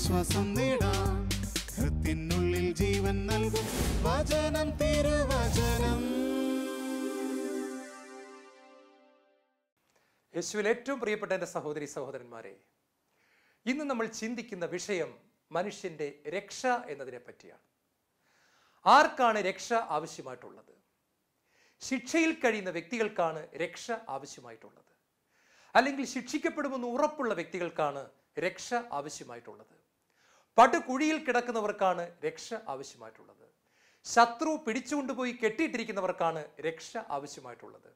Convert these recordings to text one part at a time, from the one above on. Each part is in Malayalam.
ആശ്വാസം നേടാം. ഹൃത്തിനുള്ളിൽ ജീവൻ നൽകും വചനം, തിരുവചനം. യേശുവിൽ ഏറ്റവും പ്രിയപ്പെട്ട എൻ്റെ സഹോദരി സഹോദരന്മാരെ, ഇന്ന് നമ്മൾ ചിന്തിക്കുന്ന വിഷയം മനുഷ്യൻ്റെ രക്ഷ എന്നതിനെ പറ്റിയാണ്. ആർക്കാണ് രക്ഷ ആവശ്യമായിട്ടുള്ളത്? ശിക്ഷയിൽ കഴിയുന്ന വ്യക്തികൾക്കാണ് രക്ഷ ആവശ്യമായിട്ടുള്ളത്. അല്ലെങ്കിൽ ശിക്ഷിക്കപ്പെടുമെന്ന് ഉറപ്പുള്ള വ്യക്തികൾക്കാണ് രക്ഷ ആവശ്യമായിട്ടുള്ളത്. പടുകുഴിയിൽ കിടക്കുന്നവർക്കാണ് രക്ഷ ആവശ്യമായിട്ടുള്ളത്. ശത്രു പിടിച്ചുകൊണ്ടുപോയി കെട്ടിയിട്ടിരിക്കുന്നവർക്കാണ് രക്ഷ ആവശ്യമായിട്ടുള്ളത്.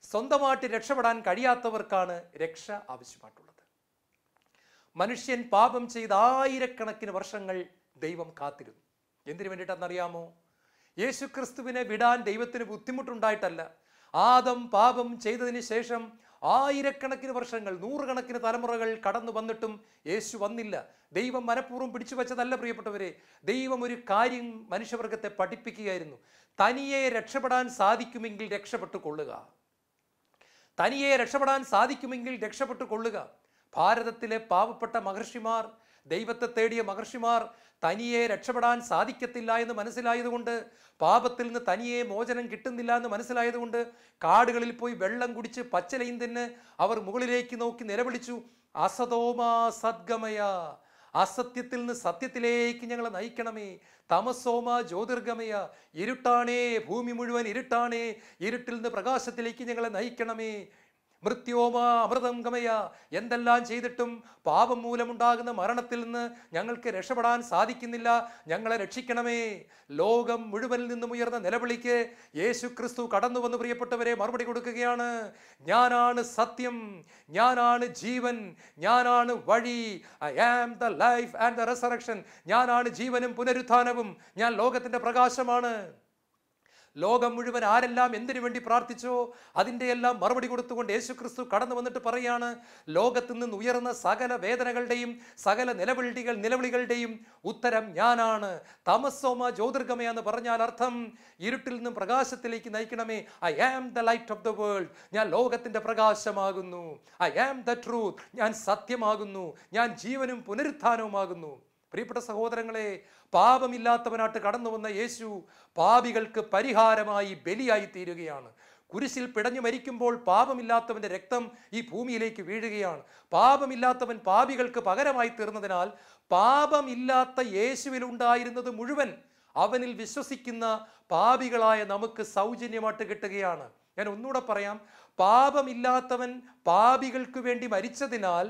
സ്വന്തമായിട്ട് രക്ഷപ്പെടാൻ കഴിയാത്തവർക്കാണ് രക്ഷ ആവശ്യമായിട്ടുള്ളത്. മനുഷ്യൻ പാപം ചെയ്ത ആയിരക്കണക്കിന് വർഷങ്ങൾ ദൈവം കാത്തിരുന്നു. എന്തിനു വേണ്ടിയിട്ടെന്നറിയാമോ? യേശുക്രിസ്തുവിനെ വിടാൻ ദൈവത്തിന് ബുദ്ധിമുട്ടുണ്ടായിട്ടല്ല. ആദം പാപം ചെയ്തതിന് ശേഷം ആയിരക്കണക്കിന് വർഷങ്ങൾ, നൂറുകണക്കിന് തലമുറകൾ കടന്നു വന്നിട്ടും യേശു വന്നില്ല. ദൈവം മനഃപൂർവ്വം പിടിച്ചു വച്ചതല്ല പ്രിയപ്പെട്ടവരെ. ദൈവം ഒരു കാര്യം മനുഷ്യവർഗത്തെ പഠിപ്പിക്കുകയായിരുന്നു. തനിയെ രക്ഷപ്പെടാൻ സാധിക്കുമെങ്കിൽ രക്ഷപ്പെട്ടു കൊള്ളുക. തനിയെ രക്ഷപ്പെടാൻ സാധിക്കുമെങ്കിൽ രക്ഷപ്പെട്ടു കൊള്ളുക. ഭാരതത്തിലെ പാവപ്പെട്ട മഹർഷിമാർ, ദൈവത്തെ തേടിയ മഹർഷിമാർ തനിയെ രക്ഷപ്പെടാൻ സാധിക്കത്തില്ല എന്ന് മനസ്സിലായതുകൊണ്ട്, പാപത്തിൽ നിന്ന് തനിയെ മോചനം കിട്ടുന്നില്ല എന്ന് മനസ്സിലായതുകൊണ്ട് കാടുകളിൽ പോയി വെള്ളം കുടിച്ച് പച്ചലയും തിന്ന് അവർ മുകളിലേക്ക് നോക്കി നിലവിളിച്ചു, അസതോമാ സദ്ഗമയ, അസത്യത്തിൽ നിന്ന് സത്യത്തിലേക്ക് ഞങ്ങളെ നയിക്കണമേ. തമസോമ ജ്യോതിർഗമയ, ഇരുട്ടാണേ, ഭൂമി മുഴുവൻ ഇരുട്ടാണേ, ഇരുട്ടിൽ നിന്ന് പ്രകാശത്തിലേക്ക് ഞങ്ങളെ നയിക്കണമേ. മൃത്യോമ അമൃതം ഗമയ, എന്തെല്ലാം ചെയ്തിട്ടും പാപം മൂലമുണ്ടാകുന്ന മരണത്തിൽ നിന്ന് ഞങ്ങൾക്ക് രക്ഷപ്പെടാൻ സാധിക്കുന്നില്ല, ഞങ്ങളെ രക്ഷിക്കണമേ. ലോകം മുഴുവനിൽ നിന്നും ഉയർന്ന നിലവിളിക്ക് യേശു ക്രിസ്തു കടന്നു വന്ന് പ്രിയപ്പെട്ടവരെ മറുപടി കൊടുക്കുകയാണ്. ഞാനാണ് സത്യം, ഞാനാണ് ജീവൻ, ഞാനാണ് വഴി. I am the life and the resurrection. ഞാനാണ് ജീവനും പുനരുത്ഥാനവും, ഞാൻ ലോകത്തിന്റെ പ്രകാശമാണ്. ലോകം മുഴുവൻ ആരെല്ലാം എന്തിനു വേണ്ടി പ്രാർത്ഥിച്ചോ അതിൻ്റെ എല്ലാം മറുപടി കൊടുത്തുകൊണ്ട് യേശു ക്രിസ്തു കടന്നു വന്നിട്ട് പറയാണ്, ലോകത്തു നിന്ന് ഉയർന്ന സകല വേദനകളുടെയും സകല നിലവിളികളുടെയും ഉത്തരം ഞാനാണ്. തമസോമ ജ്യോതിർഗമയ എന്ന് പറഞ്ഞാൽ അർത്ഥം ഇരുട്ടിൽ നിന്നും പ്രകാശത്തിലേക്ക് നയിക്കണമേ. I am the light of the world, ഞാൻ ലോകത്തിന്റെ പ്രകാശമാകുന്നു. ഐ ആം ദ ട്രൂത്ത്, ഞാൻ സത്യമാകുന്നു, ഞാൻ ജീവനും പുനരുത്ഥാനവുമാകുന്നു. പ്രിയപ്പെട്ട സഹോദരങ്ങളെ, പാപമില്ലാത്തവനായിട്ട് കടന്നു വന്ന യേശു പാപികൾക്ക് പരിഹാരമായി ബലിയായി തീരുകയാണ്. കുരിശിൽ പിടഞ്ഞു മരിക്കുമ്പോൾ പാപമില്ലാത്തവന്റെ രക്തം ഈ ഭൂമിയിലേക്ക് വീഴുകയാണ്. പാപമില്ലാത്തവൻ പാപികൾക്ക് പകരമായി തീർന്നതിനാൽ പാപമില്ലാത്ത യേശുവിൽ ഉണ്ടായിരുന്നത് മുഴുവൻ അവനിൽ വിശ്വസിക്കുന്ന പാപികളായ നമുക്ക് സൗജന്യമായിട്ട് കിട്ടുകയാണ്. ഞാൻ ഒന്നുകൂടെ പറയാം, പാപമില്ലാത്തവൻ പാപികൾക്ക് വേണ്ടി മരിച്ചതിനാൽ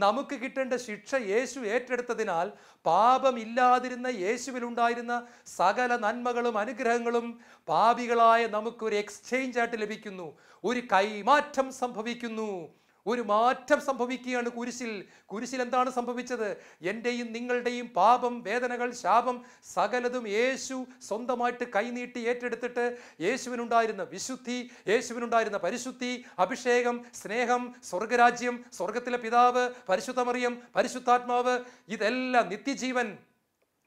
നമുക്ക് കിട്ടേണ്ട ശിക്ഷ യേശു ഏറ്റെടുത്തതിനാൽ പാപമില്ലാതിരുന്ന യേശുവിലുണ്ടായിരുന്ന സകല നന്മകളും അനുഗ്രഹങ്ങളും പാപികളായ നമുക്കൊരു എക്സ്ചേഞ്ച് ആയിട്ട് ലഭിക്കുന്നു. ഒരു കൈമാറ്റം സംഭവിക്കുന്നു, ഒരു മാറ്റം സംഭവിക്കുകയാണ് കുരിശിൽ എന്താണ് സംഭവിച്ചത്? എൻ്റെയും നിങ്ങളുടെയും പാപം, വേദനകൾ, ശാപം സകലതും യേശു സ്വന്തമായിട്ട് കൈനീട്ടി ഏറ്റെടുത്തിട്ട് യേശുവിനുണ്ടായിരുന്ന വിശുദ്ധി, യേശുവിനുണ്ടായിരുന്ന പരിശുദ്ധി, അഭിഷേകം, സ്നേഹം, സ്വർഗരാജ്യം, സ്വർഗത്തിലെ പിതാവ്, പരിശുദ്ധ മറിയം, പരിശുദ്ധാത്മാവ്, ഇതെല്ലാം നിത്യജീവൻ,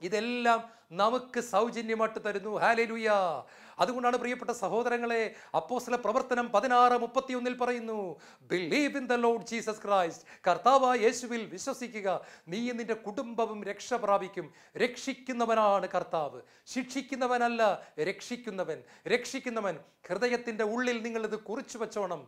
ഇതെല്ലാം നമുക്ക് സൗജന്യമായിട്ട് തരുന്നു. ഹല്ലേലൂയ. അതുകൊണ്ടാണ് പ്രിയപ്പെട്ട സഹോദരങ്ങളെ അപ്പോസ്തല പ്രവർത്തനം 16:31 പറയുന്നു, believe in the Lord Jesus Christ. കർത്താവായ യേശുവിൽ വിശ്വസിക്കുക, നീ നിന്റെ കുടുംബവും രക്ഷ പ്രാപിക്കും. രക്ഷിക്കുന്നവനാണ് കർത്താവ്, ശിക്ഷിക്കുന്നവനല്ല, രക്ഷിക്കുന്നവൻ. ഹൃദയത്തിന്റെ ഉള്ളിൽ നിങ്ങളിത് കുറിച്ചു വെച്ചോണം.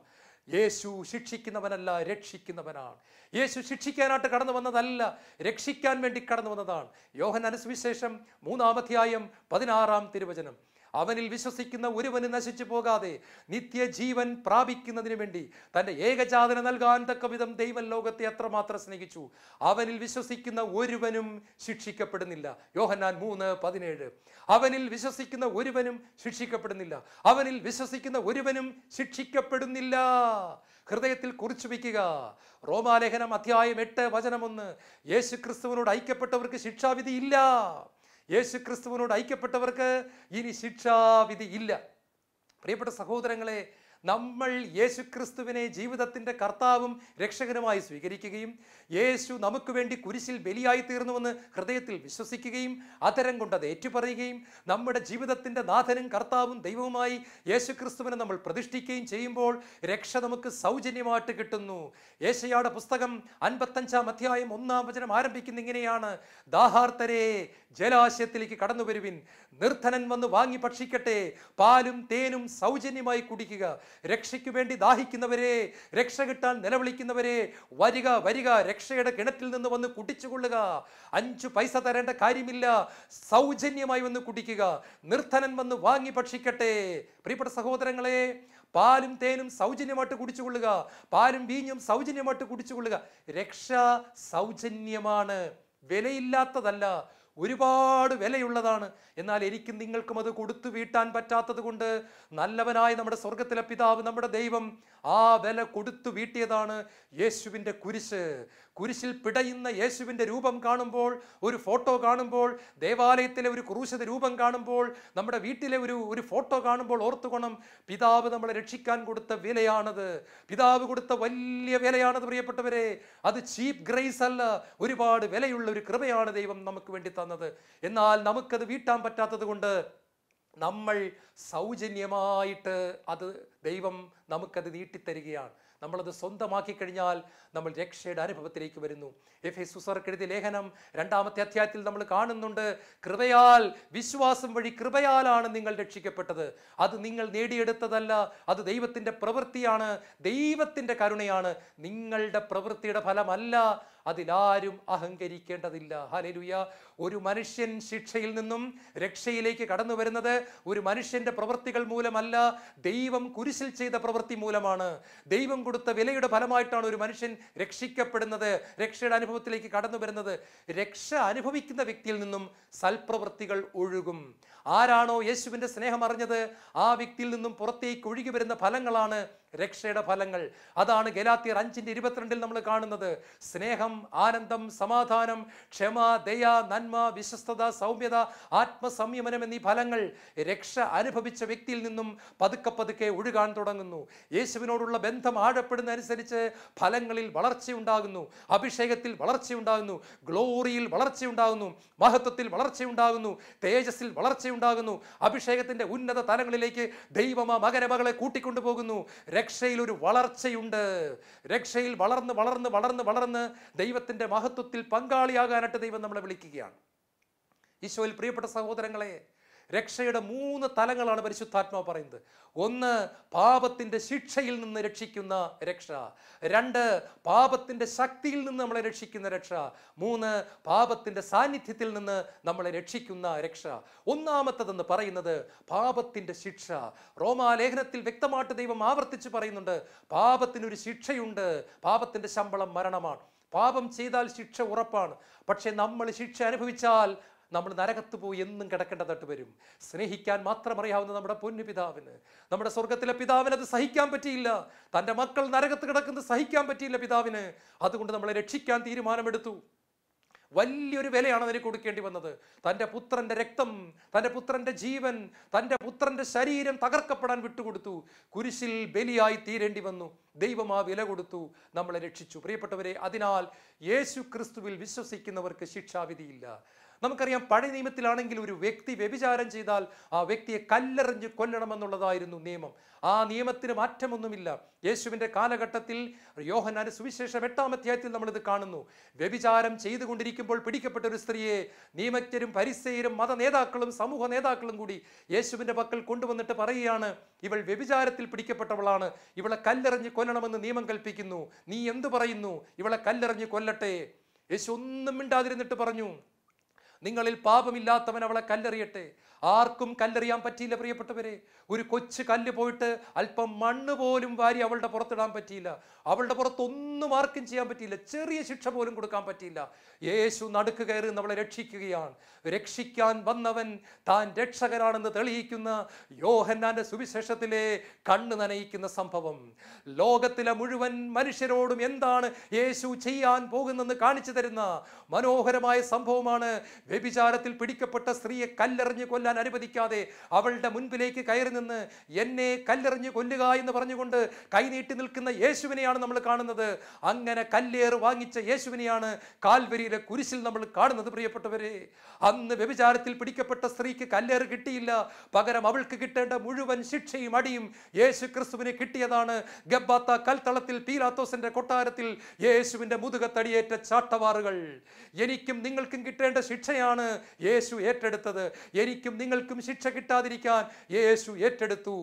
യേശു ശിക്ഷിക്കുന്നവനല്ല, രക്ഷിക്കുന്നവനാണ്. യേശു ശിക്ഷിക്കാനായിട്ട് കടന്നു വന്നതല്ല, രക്ഷിക്കാൻ വേണ്ടി കടന്നു വന്നതാണ്. യോഹന്നാൻ സുവിശേഷം 3:16 അവനിൽ വിശ്വസിക്കുന്ന ഒരുവന് നശിച്ചു പോകാതെ നിത്യജീവൻ പ്രാപിക്കുന്നതിന് വേണ്ടി തൻ്റെ ഏകജാതനെ നൽകാൻ തക്ക വിധം ദൈവം ലോകത്തെ അത്രമാത്രം സ്നേഹിച്ചു. അവനിൽ വിശ്വസിക്കുന്ന ഒരുവനും ശിക്ഷിക്കപ്പെടുന്നില്ല. യോഹന്നാൻ 3:17. അവനിൽ വിശ്വസിക്കുന്ന ഒരുവനും ശിക്ഷിക്കപ്പെടുന്നില്ല, അവനിൽ വിശ്വസിക്കുന്ന ഒരുവനും ശിക്ഷിക്കപ്പെടുന്നില്ല. ഹൃദയത്തിൽ കുറിച്ചു വയ്ക്കുക. റോമാലേഖനം 8:1 യേശു ക്രിസ്തുവിനോട് ഐക്യപ്പെട്ടവർക്ക് ശിക്ഷാവിധി ഇല്ല. യേശു ക്രിസ്തുവിനോട് ഐക്യപ്പെട്ടവർക്ക് ഇനി ശിക്ഷാവിധി ഇല്ല. പ്രിയപ്പെട്ട സഹോദരങ്ങളെ, നമ്മൾ യേശുക്രിസ്തുവിനെ ജീവിതത്തിൻ്റെ കർത്താവും രക്ഷകനുമായി സ്വീകരിക്കുകയും യേശു നമുക്ക് വേണ്ടി കുരിശിൽ ബലിയായി തീർന്നുവെന്ന് ഹൃദയത്തിൽ വിശ്വസിക്കുകയും അതരം കൊണ്ട് അത് ഏറ്റുപറയുകയും നമ്മുടെ ജീവിതത്തിൻ്റെ നാഥനും കർത്താവും ദൈവവുമായി യേശുക്രിസ്തുവിനെ നമ്മൾ പ്രതിഷ്ഠിക്കുകയും ചെയ്യുമ്പോൾ രക്ഷ നമുക്ക് സൗജന്യമായിട്ട് കിട്ടുന്നു. യേശയ്യായുടെ പുസ്തകം 55-ാം അധ്യായം 1-ാം വചനം ആരംഭിക്കുന്ന ഇങ്ങനെയാണ്: ദാഹാർത്തരെ ജലാശയത്തിലേക്ക് കടന്നു വരുവിൻ, നിർധനൻ വന്ന് വാങ്ങി ഭക്ഷിക്കട്ടെ, പാലും തേനും സൗജന്യമായി കുടിക്കുക. രക്ഷയ്ക്കു വേണ്ടി ദാഹിക്കുന്നവരെ, രക്ഷ കിട്ടാൻ നിലവിളിക്കുന്നവരെ, വരിക വരിക, രക്ഷയുടെ കിണറ്റിൽ നിന്ന് വന്ന് കുടിച്ചുകൊള്ളുക. 5 പൈസ തരേണ്ട കാര്യമില്ല, സൗജന്യമായി വന്ന് കുടിക്കുക. നിർധനൻ വന്ന് വാങ്ങി ഭക്ഷിക്കട്ടെ. പ്രിയപ്പെട്ട സഹോദരങ്ങളെ, പാലും തേനും സൗജന്യമായിട്ട് കുടിച്ചുകൊള്ളുക, പാലും വീഞ്ഞും സൗജന്യമായിട്ട് കുടിച്ചുകൊള്ളുക. രക്ഷ സൗജന്യമാണ്, വിലയില്ലാത്തതല്ല, ഒരുപാട് വിലയുള്ളതാണ്. എന്നാൽ എനിക്കും നിങ്ങൾക്കും അത് കൊടുത്തു വീട്ടാൻ പറ്റാത്തത് കൊണ്ട് നല്ലവനായ നമ്മുടെ സ്വർഗത്തിലെ പിതാവ്, നമ്മുടെ ദൈവം ആ വില കൊടുത്തു വീട്ടിയതാണ് യേശുവിൻ്റെ കുരിശ്. കുരിശിൽ പിടയുന്ന യേശുവിൻ്റെ രൂപം കാണുമ്പോൾ, ഒരു ഫോട്ടോ കാണുമ്പോൾ, ദേവാലയത്തിലെ ഒരു ക്രൂശിത രൂപം കാണുമ്പോൾ, നമ്മുടെ വീട്ടിലെ ഒരു ഫോട്ടോ കാണുമ്പോൾ ഓർത്തുകൊണം, പിതാവ് നമ്മളെ രക്ഷിക്കാൻ കൊടുത്ത വിലയാണത്. പിതാവ് കൊടുത്ത വലിയ വിലയാണത് പ്രിയപ്പെട്ടവരെ. അത് ചീപ്പ് ഗ്രേസ് അല്ല, ഒരുപാട് വിലയുള്ള ഒരു കൃപയാണ് ദൈവം നമുക്ക് വേണ്ടി തന്നത്. എന്നാൽ നമുക്കത് വീട്ടാൻ പറ്റാത്തത് കൊണ്ട് നമ്മൾ സൗജന്യമായിട്ട് അത് ദൈവം നമുക്കത് നീട്ടിത്തരികയാണ്. നമ്മളത് സ്വന്തമാക്കി കഴിഞ്ഞാൽ നമ്മൾ രക്ഷയുടെ അനുഭവത്തിലേക്ക് വരുന്നു. എഫെസൂസർക്ക് എഴുതിയ ലേഖനം 2-ാമത്തെ അധ്യായത്തിൽ നമ്മൾ കാണുന്നുണ്ട്, കൃപയാൽ, വിശ്വാസം വഴി കൃപയാലാണ് നിങ്ങൾ രക്ഷിക്കപ്പെട്ടത്. അത് നിങ്ങൾ നേടിയെടുത്തതല്ല, അത് ദൈവത്തിൻ്റെ പ്രവൃത്തിയാണ്, ദൈവത്തിൻ്റെ കരുണയാണ്, നിങ്ങളുടെ പ്രവൃത്തിയുടെ ഫലമല്ല. അതിലാരും അഹങ്കരിക്കേണ്ടതില്ല. ഹല്ലേലൂയ. ഒരു മനുഷ്യൻ ശിക്ഷയിൽ നിന്നും രക്ഷയിലേക്ക് കടന്നു വരുന്നത് ഒരു മനുഷ്യന്റെ പ്രവൃത്തികൾ മൂലമല്ല, ദൈവം കുരിശിൽ ചെയ്ത പ്രവൃത്തി മൂലമാണ്. ദൈവം കൊടുത്ത വിലയുടെ ഫലമായിട്ടാണ് ഒരു മനുഷ്യൻ രക്ഷിക്കപ്പെടുന്നത്, രക്ഷയുടെ അനുഭവത്തിലേക്ക് കടന്നു വരുന്നത്. രക്ഷ അനുഭവിക്കുന്ന വ്യക്തിയിൽ നിന്നും സൽപ്രവൃത്തികൾ ഒഴുകും. ആരാണോ യേശുവിൻ്റെ സ്നേഹം അറിഞ്ഞത്, ആ വ്യക്തിയിൽ നിന്നും പുറത്തേക്ക് ഒഴുകി വരുന്ന ഫലങ്ങളാണ് രക്ഷയുടെ ഫലങ്ങൾ. അതാണ് ഗലാത്യർ 5:22 നമ്മൾ കാണുന്നത്. സ്നേഹം, ആനന്ദം, സമാധാനം, ക്ഷമ, ദയ, നന്മ, വിശ്വസ്തത, സൗമ്യത, ആത്മസംയമനം എന്നീ ഫലങ്ങൾ രക്ഷ അനുഭവിച്ച വ്യക്തിയിൽ നിന്നും പതുക്കെ പതുക്കെ ഒഴുകാൻ തുടങ്ങുന്നു. യേശുവിനോടുള്ള ബന്ധം ആഴപ്പെടുന്ന അനുസരിച്ച് ഫലങ്ങളിൽ വളർച്ചയുണ്ടാകുന്നു, അഭിഷേകത്തിൽ വളർച്ചയുണ്ടാകുന്നു, ഗ്ലോറിയിൽ വളർച്ചയുണ്ടാകുന്നു, മഹത്വത്തിൽ വളർച്ചയുണ്ടാകുന്നു, തേജസ്സിൽ വളർച്ചയുണ്ടാകുന്നു, അഭിഷേകത്തിന്റെ ഉന്നത തലങ്ങളിലേക്ക് ദൈവം ആ മകനെ മകളെ കൂട്ടിക്കൊണ്ടുപോകുന്നു. രക്ഷയിൽ ഒരു വളർച്ചയുണ്ട്. രക്ഷയിൽ വളർന്ന് വളർന്ന് വളർന്ന് വളർന്ന് ദൈവത്തിന്റെ മഹത്വത്തിൽ പങ്കാളിയാകാനായിട്ട് ദൈവം നമ്മളെ വിളിക്കുകയാണ്. ഈശോയിൽ പ്രിയപ്പെട്ട സഹോദരങ്ങളെ, രക്ഷയുടെ 3 തലങ്ങളാണ് പരിശുദ്ധാത്മാവ് പറയുന്നത്. 1, പാപത്തിന്റെ ശിക്ഷയിൽ നിന്ന് രക്ഷിക്കുന്ന രക്ഷ. 2, പാപത്തിന്റെ ശക്തിയിൽ നിന്ന് നമ്മളെ രക്ഷിക്കുന്ന രക്ഷ. 3, പാപത്തിന്റെ സാന്നിധ്യത്തിൽ നിന്ന് നമ്മളെ രക്ഷിക്കുന്ന രക്ഷ. ഒന്നാമത്തതെന്ന് പറയുന്നത് പാപത്തിന്റെ ശിക്ഷ. റോമാലേഖനത്തിൽ വ്യക്തമായിട്ട് ദൈവം ആവർത്തിച്ച് പറയുന്നുണ്ട്, പാപത്തിനൊരു ശിക്ഷയുണ്ട്, പാപത്തിന്റെ ശമ്പളം മരണമാണ്. പാപം ചെയ്താൽ ശിക്ഷ ഉറപ്പാണ്. പക്ഷെ നമ്മൾ ശിക്ഷ അനുഭവിച്ചാൽ നമ്മൾ നരകത്ത് പോയി എന്നും കിടക്കേണ്ടതായിട്ട് വരും. സ്നേഹിക്കാൻ മാത്രം അറിയാവുന്ന നമ്മുടെ പൊന്നു പിതാവിന്, നമ്മുടെ സ്വർഗത്തിലെ പിതാവിന് അത് സഹിക്കാൻ പറ്റിയില്ല. തൻ്റെ മക്കൾ നരകത്ത് കിടക്കുന്നത് സഹിക്കാൻ പറ്റിയില്ല പിതാവിന്. അതുകൊണ്ട് നമ്മളെ രക്ഷിക്കാൻ തീരുമാനമെടുത്തു. വലിയൊരു വിലയാണ് അതിന് കൊടുക്കേണ്ടി വന്നത്. തൻ്റെ പുത്രൻ്റെ രക്തം, തൻ്റെ പുത്രൻ്റെ ജീവൻ, തൻ്റെ പുത്രൻ്റെ ശരീരം തകർക്കപ്പെടാൻ വിട്ടുകൊടുത്തു. കുരിശിൽ ബലിയായി തീരേണ്ടി വന്നു. ദൈവം ആ വില കൊടുത്തു, നമ്മളെ രക്ഷിച്ചു. പ്രിയപ്പെട്ടവരെ, അതിനാൽ യേശു ക്രിസ്തുവിൽ വിശ്വസിക്കുന്നവർക്ക് ശിക്ഷാവിധിയില്ല. നമുക്കറിയാം, പഴയ നിയമത്തിലാണെങ്കിൽ ഒരു വ്യക്തി വ്യഭിചാരം ചെയ്താൽ ആ വ്യക്തിയെ കല്ലെറിഞ്ഞ് കൊല്ലണമെന്നുള്ളതായിരുന്നു നിയമം. ആ നിയമത്തിന് മാറ്റമൊന്നുമില്ല. യേശുവിൻ്റെ കാലഘട്ടത്തിൽ യോഹന്നാന്റെ സുവിശേഷം 8-ാം അധ്യായത്തിൽ നമ്മളിത് കാണുന്നു. വ്യഭിചാരം ചെയ്തുകൊണ്ടിരിക്കുമ്പോൾ പിടിക്കപ്പെട്ട ഒരു സ്ത്രീയെ നിയമജ്ഞരും ഫരിസേയരും മത നേതാക്കളും സമൂഹ നേതാക്കളും കൂടി യേശുവിൻ്റെ പക്കൽ കൊണ്ടുവന്നിട്ട് പറയുകയാണ്, ഇവൾ വ്യഭിചാരത്തിൽ പിടിക്കപ്പെട്ടവളാണ്, ഇവളെ കല്ലെറിഞ്ഞ് കൊല്ലണമെന്ന് നിയമം കൽപ്പിക്കുന്നു. നീ എന്തു പറയുന്നു? ഇവളെ കല്ലെറിഞ്ഞ് കൊല്ലട്ടെ. യേശു ഒന്നും മിണ്ടാതിരുന്നിട്ട് പറഞ്ഞു, നിങ്ങളിൽ പാപമില്ലാത്തവൻ അവളെ കല്ലെറിയട്ടെ. ആർക്കും കല്ലെറിയാൻ പറ്റിയില്ല പ്രിയപ്പെട്ടവരെ. ഒരു കൊച്ചു കല്ല് പോയിട്ട് അല്പം മണ്ണ് പോലും വാരി അവളുടെ പുറത്തിടാൻ പറ്റിയില്ല. അവളുടെ പുറത്തൊന്നും ആർക്കും ചെയ്യാൻ പറ്റിയില്ല. ചെറിയ ശിക്ഷ പോലും കൊടുക്കാൻ പറ്റിയില്ല. യേശു നടുക്ക് കയറി നമ്മളെ രക്ഷിക്കുകയാണ്. രക്ഷിക്കാൻ വന്നവൻ താൻ രക്ഷകനാണെന്ന് തെളിയിക്കുന്ന യോഹന്നാന്റെ സുവിശേഷത്തിലെ കണ്ണ് നനയിക്കുന്ന സംഭവം, ലോകത്തിലെ മുഴുവൻ മനുഷ്യരോടും എന്താണ് യേശു ചെയ്യാൻ പോകുന്നെന്ന് കാണിച്ചു തരുന്ന മനോഹരമായ സംഭവമാണ് വ്യഭിചാരത്തിൽ പിടിക്കപ്പെട്ട സ്ത്രീയെ കല്ലെറിഞ്ഞ് കൊല്ലാൻ ചെയ്യാൻ അനുവദിക്കാതെ അവളുടെ മുൻപിലേക്ക് കയറി നിന്ന് എന്നെ കല്ലെറിഞ്ഞ് കൊല്ലുക എന്ന് പറഞ്ഞുകൊണ്ട് കൈനീട്ടി നിൽക്കുന്ന യേശുവിനെയാണ് നമ്മൾ കാണുന്നത്. അങ്ങനെ കല്ലേറ് വാങ്ങിച്ച യേശുവിനെയാണ് കാൽവരിയിലെ കുരിശിൽ നമ്മൾ കാണുന്നത്. പ്രിയപ്പെട്ടവരെ, അന്ന് വ്യഭിചാരത്തിൽ പിടിക്കപ്പെട്ട സ്ത്രീക്ക് കല്ലേറ് കിട്ടിയില്ല. പകരം അവൾക്ക് കിട്ടേണ്ട മുഴുവൻ ശിക്ഷയും അടിയും യേശു ക്രിസ്തുവിന് കിട്ടിയതാണ്. ഗബ്ബാത്ത കൽത്തളത്തിൽ പീലാത്തോസിന്റെ കൊട്ടാരത്തിൽ യേശുവിന്റെ മുതുകത്തടിയേറ്റ ചാട്ടവാറുകൾ. എനിക്കും നിങ്ങൾക്കും കിട്ടേണ്ട ശിക്ഷയാണ് യേശു ഏറ്റെടുത്തത്. എനിക്കും നിങ്ങൾക്കും ശിക്ഷ കിട്ടാതിരിക്കാൻ യേശു ഏറ്റെടുത്തു.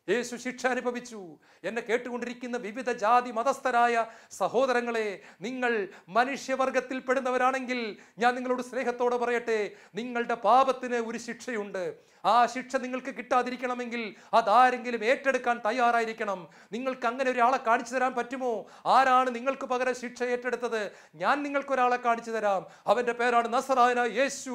യേശു ശിക്ഷ അനുഭവിച്ചു. എന്നെ കേട്ടുകൊണ്ടിരിക്കുന്ന വിവിധ ജാതി മതസ്ഥരായ സഹോദരങ്ങളെ, നിങ്ങൾ മനുഷ്യവർഗത്തിൽ പെടുന്നവരാണെങ്കിൽ ഞാൻ നിങ്ങളോട് സ്നേഹത്തോടെ പറയട്ടെ, നിങ്ങളുടെ പാപത്തിന് ഒരു ശിക്ഷയുണ്ട്. ആ ശിക്ഷ നിങ്ങൾക്ക് കിട്ടാതിരിക്കണമെങ്കിൽ അതാരെങ്കിലും ഏറ്റെടുക്കാൻ തയ്യാറായിരിക്കണം. നിങ്ങൾക്ക് അങ്ങനെ ഒരാളെ കാണിച്ചു തരാൻ പറ്റുമോ? ആരാണ് നിങ്ങൾക്ക് പകരം ശിക്ഷ ഏറ്റെടുത്തത്? ഞാൻ നിങ്ങൾക്കൊരാളെ കാണിച്ചു തരാം. അവന്റെ പേരാണ് നസറായനായ യേശു.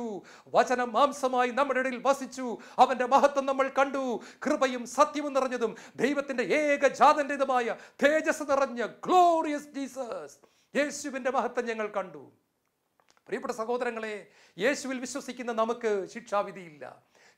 വചനം മാംസമായി നമ്മുടെ ഇടയിൽ വസിച്ചു. അവന്റെ മഹത്വം നമ്മൾ കണ്ടു. കൃപയും സത്യവും നിറഞ്ഞതും ദൈവത്തിന്റെ ഏകജാതന്റേതുമായ തേജസ് നിറഞ്ഞ ഗ്ലോറിയസ് ജീസസ്, യേശുവിന്റെ മഹത്വം ഞങ്ങൾ കണ്ടു. പ്രിയപ്പെട്ട സഹോദരങ്ങളെ, യേശുവിൽ വിശ്വസിക്കുന്ന നമുക്ക് ശിക്ഷാവിധിയില്ല.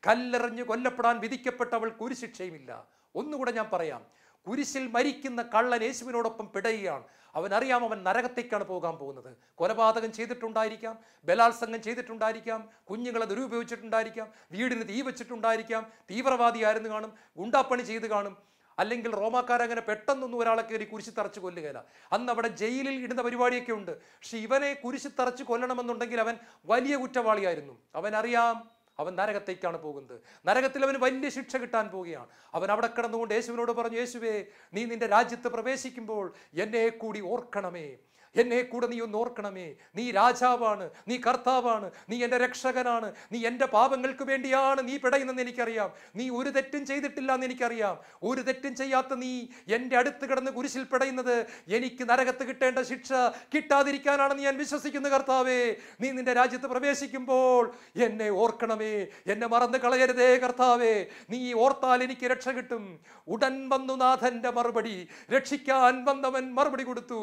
കല്ലെറിഞ്ഞ് കൊല്ലപ്പെടാൻ വിധിക്കപ്പെട്ടവൾക്ക് ഒരു ശിക്ഷയുമില്ല. ഒന്നുകൂടെ ഞാൻ പറയാം, കുരിശിൽ മരിക്കുന്ന കള്ളൻ യേശുവിനോടൊപ്പം പിടയുകയാണ്. അവനറിയാം അവൻ നരകത്തേക്കാണ് പോകാൻ പോകുന്നത്. കൊലപാതകം ചെയ്തിട്ടുണ്ടായിരിക്കാം, ബലാത്സംഗം ചെയ്തിട്ടുണ്ടായിരിക്കാം, കുഞ്ഞുങ്ങളെ ദുരുപയോഗിച്ചിട്ടുണ്ടായിരിക്കാം, വീടിന് തീ വെച്ചിട്ടുണ്ടായിരിക്കാം, തീവ്രവാദിയായിരുന്നു കാണും, ഗുണ്ടാപ്പണി ചെയ്ത് കാണും. അല്ലെങ്കിൽ റോമാക്കാരങ്ങനെ പെട്ടെന്നൊന്നും ഒരാളെ കയറി കുരിശി തറച്ച് കൊല്ലുകയില്ല. അന്ന് അവിടെ ജയിലിൽ ഇടുന്ന പരിപാടിയൊക്കെ ഉണ്ട്. പക്ഷെ ഇവനെ കുരിശി തറച്ച് കൊല്ലണമെന്നുണ്ടെങ്കിൽ അവൻ വലിയ കുറ്റവാളിയായിരുന്നു. അവനറിയാം അവൻ നരകത്തേക്കാണ് പോകുന്നത്. നരകത്തിൽ അവന് വലിയ ശിക്ഷ കിട്ടാൻ പോവുകയാണ്. അവൻ അവിടെ കിടന്നുകൊണ്ട് യേശുവിനോട് പറഞ്ഞു, യേശുവേ, നീ നിന്റെ രാജ്യത്ത് പ്രവേശിക്കുമ്പോൾ എന്നെ കൂടി ഓർക്കണമേ. എന്നെ കൂടെ നീ ഒന്ന് ഓർക്കണമേ. നീ രാജാവാണ്, നീ കർത്താവാണ്, നീ എൻ്റെ രക്ഷകനാണ്. നീ എൻ്റെ പാപങ്ങൾക്ക് വേണ്ടിയാണ് നീ പിടയുന്നെന്ന് എനിക്കറിയാം. നീ ഒരു തെറ്റും ചെയ്തിട്ടില്ല എന്ന് എനിക്കറിയാം. ഒരു തെറ്റും ചെയ്യാത്ത നീ എൻ്റെ അടുത്ത് കിടന്ന് കുരിശിൽ പിടയുന്നത് എനിക്ക് നരകത്ത് കിട്ടേണ്ട ശിക്ഷ കിട്ടാതിരിക്കാനാണെന്ന് ഞാൻ വിശ്വസിക്കുന്നു. കർത്താവേ, നീ നിന്റെ രാജ്യത്ത് പ്രവേശിക്കുമ്പോൾ എന്നെ ഓർക്കണമേ. എന്നെ മറന്ന് കളയരുതേ കർത്താവേ. നീ ഓർത്താൽ എനിക്ക് രക്ഷ കിട്ടും. ഉടൻ വന്നു നാഥന്റെ മറുപടി. രക്ഷിക്കാൻ വന്നവൻ മറുപടി കൊടുത്തു,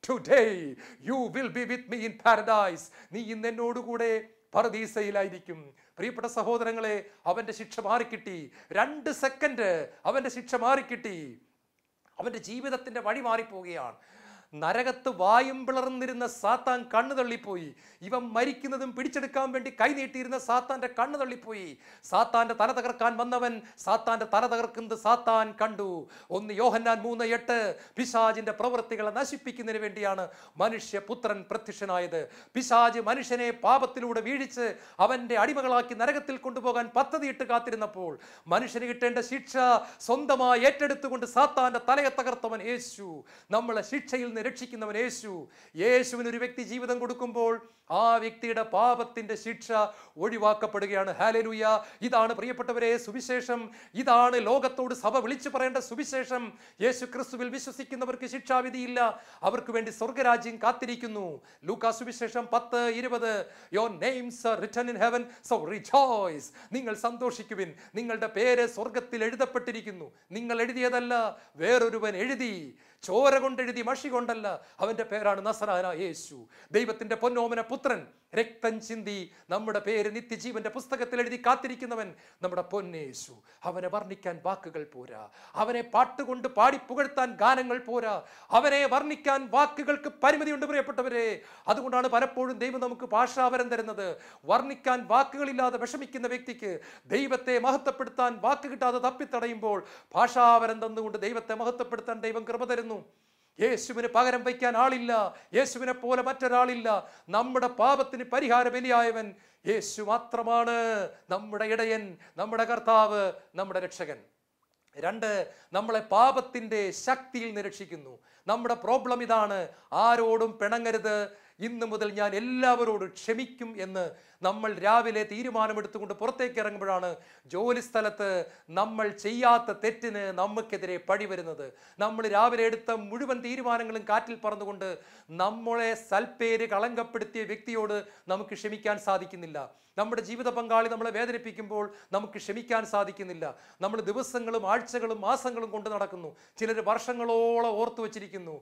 Today you will be with me in paradise. നീ ഇന്ന് എന്നോടുകൂടെ പറുദീസയിലായിരിക്കും. പ്രിയപ്പെട്ട സഹോദരങ്ങളെ, അവന്റെ ശിക്ഷ മാറിക്കിട്ടി. 2 സെക്കൻഡ് അവന്റെ ശിക്ഷ മാറിക്കിട്ടി. അവന്റെ ജീവിതത്തിന്റെ വഴി മാറിപ്പോവുകയാണ്. നരകത്ത് വായും പിളർന്നിരുന്ന സാത്താൻ കണ്ണു തള്ളിപ്പോയി. ഇവൻ മരിക്കുന്നതും പിടിച്ചെടുക്കാൻ വേണ്ടി കൈനീട്ടിയിരുന്ന സാത്താന്റെ കണ്ണു തള്ളിപ്പോയി. സാത്താന്റെ തല തകർക്കാൻ വന്നവൻ സാത്താന്റെ തല തകർക്കുന്നത് സാത്താൻ കണ്ടു. 1 യോഹന്നാൻ 3:8 പിശാചിന്റെ പ്രവൃത്തികളെ നശിപ്പിക്കുന്നതിന് വേണ്ടിയാണ് മനുഷ്യപുത്രൻ പ്രത്യക്ഷനായത്. പിശാച് മനുഷ്യനെ പാപത്തിലൂടെ വീഴിച്ച് അവന്റെ അടിമകളാക്കി നരകത്തിൽ കൊണ്ടുപോകാൻ പദ്ധതിയിട്ട് കാത്തിരുന്നപ്പോൾ മനുഷ്യന് കിട്ടേണ്ട ശിക്ഷ സ്വന്തമായി ഏറ്റെടുത്തുകൊണ്ട് സാത്താന്റെ തലയെ തകർത്തവൻ യേശു. നമ്മളെ ശിക്ഷയിൽ രക്ഷിക്കുന്നവൻ യേശു. യേശുവിന് ഒരു വ്യക്തി ജീവിതം കൊടുക്കുമ്പോൾ ആ വ്യക്തിയുടെ പാപത്തിന്റെ ശിക്ഷ ഒഴിവാക്കപ്പെടുകയാണ്. ഹല്ലേലൂയ. ഇതാണ് പ്രിയപ്പെട്ടവരെ സുവിശേഷം. ഇതാണ് ലോകത്തോട് സഭ വിളിച്ചു പറയേണ്ട സുവിശേഷം. യേശു ക്രിസ്തുവിൽ വിശ്വസിക്കുന്നവർക്ക് ശിക്ഷാവിധിയില്ല. അവർക്ക് വേണ്ടി സ്വർഗരാജ്യം കാത്തിരിക്കുന്നു. ലൂക്കാ സുവിശേഷം 10:20 Your names are written in heaven, so rejoice. നിങ്ങൾ സന്തോഷിക്കുവിൻ, നിങ്ങളുടെ പേര് സ്വർഗത്തിൽ എഴുതപ്പെട്ടിരിക്കുന്നു. നിങ്ങൾ എഴുതിയതല്ല, വേറൊരുവൻ എഴുതി. ചോര കൊണ്ടെഴുതി, മഷി കൊണ്ടല്ല. അവന്റെ പേരാണ് നസറായനായ യേശു. ദൈവത്തിന്റെ പൊന്നോമന പുത്രൻ രക്തം ചിന്തി നമ്മുടെ പേര് നിത്യജീവന്റെ പുസ്തകത്തിൽ എഴുതി കാത്തിരിക്കുന്നവൻ നമ്മുടെ പൊന്നേശു. അവനെ വർണ്ണിക്കാൻ വാക്കുകൾ പോരാ. അവനെ പാട്ടുകൊണ്ട് പാടി പുകഴ്ത്താൻ ഗാനങ്ങൾ പോരാ. അവനെ വർണ്ണിക്കാൻ വാക്കുകൾക്ക് പരിമിതിയുണ്ട് പ്രിയപ്പെട്ടവരെ. അതുകൊണ്ടാണ് പലപ്പോഴും ദൈവം നമുക്ക് ഭാഷാവരം തരുന്നത്. വർണ്ണിക്കാൻ വാക്കുകളില്ലാതെ വിഷമിക്കുന്ന വ്യക്തിക്ക് ദൈവത്തെ മഹത്വപ്പെടുത്താൻ വാക്ക് കിട്ടാതെ തപ്പിത്തടയുമ്പോൾ ഭാഷാവരം തന്നുകൊണ്ട് ദൈവത്തെ മഹത്വപ്പെടുത്താൻ ദൈവം കൃപ തരുന്നു. യേശുവിന് പകരം വയ്ക്കാൻ ആളില്ല. യേശുവിനെ പോലെ മറ്റൊരാളില്ല. നമ്മുടെ പാപത്തിന് പരിഹാര ബലിയായവൻ യേശു മാത്രമാണ്. നമ്മുടെ ഇടയൻ, നമ്മുടെ കർത്താവ്, നമ്മുടെ രക്ഷകൻ. 2, നമ്മളെ പാപത്തിന്റെ ശക്തിയിൽ നിന്ന് രക്ഷിക്കുന്നു. നമ്മുടെ പ്രോബ്ലം ഇതാണ്, ആരോടും പിണങ്ങരുത്, ഇന്നു മുതൽ ഞാൻ എല്ലാവരോടും ക്ഷമിക്കും എന്ന് നമ്മൾ രാവിലെ തീരുമാനമെടുത്തുകൊണ്ട് പുറത്തേക്ക് ഇറങ്ങുമ്പോഴാണ് ജോലി സ്ഥലത്ത് നമ്മൾ ചെയ്യാത്ത തെറ്റിന് നമുക്കെതിരെ പഴി വരുന്നത്. നമ്മൾ രാവിലെ എടുത്ത മുഴുവൻ തീരുമാനങ്ങളും കാറ്റിൽ പറന്നുകൊണ്ട് നമ്മളെ സൽപ്പേര് കളങ്കപ്പെടുത്തിയ വ്യക്തിയോട് നമുക്ക് ക്ഷമിക്കാൻ സാധിക്കുന്നില്ല. നമ്മുടെ ജീവിത പങ്കാളി നമ്മളെ വേദനിപ്പിക്കുമ്പോൾ നമുക്ക് ക്ഷമിക്കാൻ സാധിക്കുന്നില്ല. നമ്മൾ ദിവസങ്ങളും ആഴ്ചകളും മാസങ്ങളും കൊണ്ട് നടക്കുന്നു. ചിലർ വർഷങ്ങളോളം ഓർത്തു വച്ചിരിക്കുന്നു.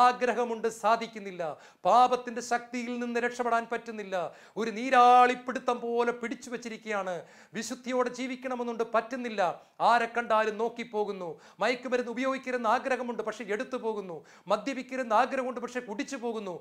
ആഗ്രഹമുണ്ട്, സാധിക്കുന്നില്ല. പാപത്തിന്റെ ശക്തിയിൽ നിന്ന് രക്ഷപ്പെടാൻ പറ്റുന്നില്ല. ഒരു നീരാളി കയ്യാളിപ്പിടുത്തം പോലെ പിടിച്ചു വെച്ചിരിക്കുകയാണ്. വിശുദ്ധിയോടെ ജീവിക്കണമെന്നുണ്ട്, പറ്റുന്നില്ല. ആരെ കണ്ടാലും നോക്കിപ്പോകുന്നു. മയക്കുമരുന്ന് ഉപയോഗിക്കരുന്ന ആഗ്രഹമുണ്ട്, പക്ഷെ എടുത്തു പോകുന്നു. മദ്യപിക്കരുന്ന ആഗ്രഹമുണ്ട്, പക്ഷെ കുടിച്ചു പോകുന്നു.